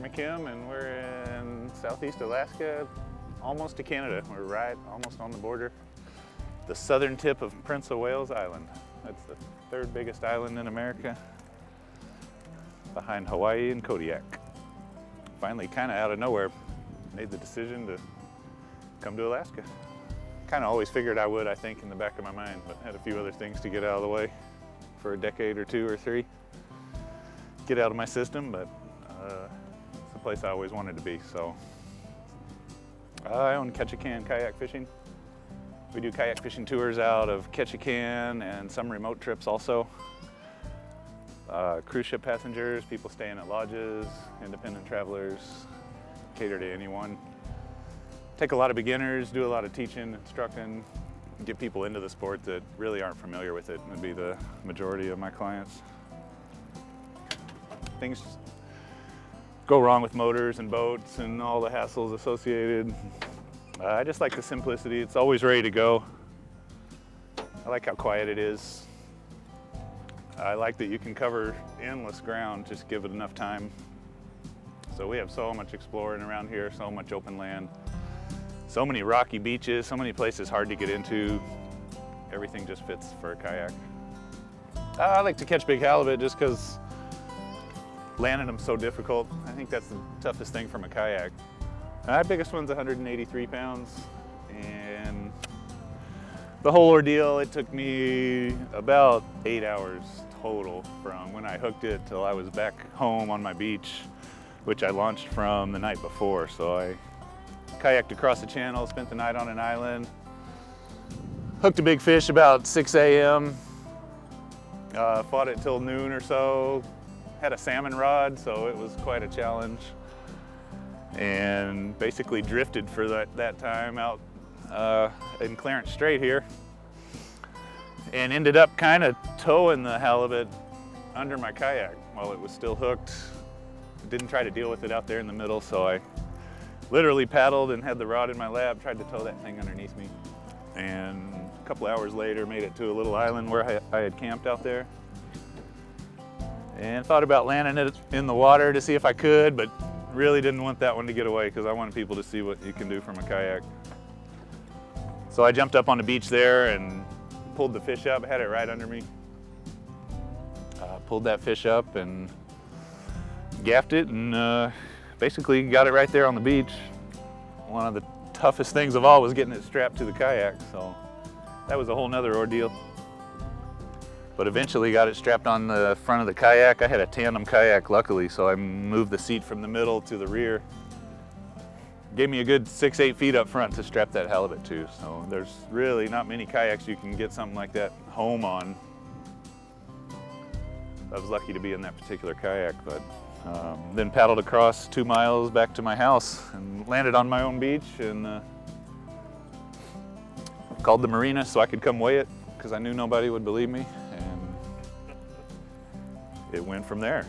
McKim, and we're in southeast Alaska, almost to Canada. We're right almost on the border. The southern tip of Prince of Wales Island. That's the third biggest island in America, behind Hawaii and Kodiak. Finally, kind of out of nowhere, made the decision to come to Alaska. Kind of always figured I would, I think, in the back of my mind, but had a few other things to get out of the way for a decade or two or three. Get out of my system, but it's a place I always wanted to be. So I own Ketchikan kayak fishing. We do kayak fishing tours out of Ketchikan and some remote trips also. Cruise ship passengers, people staying at lodges, independent travelers, cater to anyone. Take a lot of beginners, do a lot of teaching, instructing, get people into the sport that really aren't familiar with it. Would be the majority of my clients. Things go wrong with motors and boats and all the hassles associated. I just like the simplicity. It's always ready to go. I like how quiet it is. I like that you can cover endless ground, just give it enough time. So we have so much exploring around here, so much open land, so many rocky beaches, so many places hard to get into. Everything just fits for a kayak. I like to catch big halibut just because landing them so difficult. I think that's the toughest thing from a kayak. My biggest one's 183 pounds, and the whole ordeal, it took me about 8 hours total from when I hooked it till I was back home on my beach, which I launched from the night before. So I kayaked across the channel, spent the night on an island, hooked a big fish about 6 a.m., fought it till noon or so, had a salmon rod, so it was quite a challenge, and basically drifted for that time out in Clarence Strait here, and ended up kind of towing the halibut under my kayak while it was still hooked. Didn't try to deal with it out there in the middle, so I literally paddled and had the rod in my lap, tried to tow that thing underneath me, and a couple hours later made it to a little island where I had camped out there, and thought about landing it in the water to see if I could, but really didn't want that one to get away because I wanted people to see what you can do from a kayak. So I jumped up on the beach there and pulled the fish up, had it right under me. Pulled that fish up and gaffed it, and basically got it right there on the beach. One of the toughest things of all was getting it strapped to the kayak, so that was a whole nother ordeal. But eventually got it strapped on the front of the kayak. I had a tandem kayak, luckily, so I moved the seat from the middle to the rear. Gave me a good 6-8 feet up front to strap that halibut to. So there's really not many kayaks you can get something like that home on. I was lucky to be in that particular kayak, but then paddled across 2 miles back to my house and landed on my own beach, and called the marina so I could come weigh it because I knew nobody would believe me, and it went from there.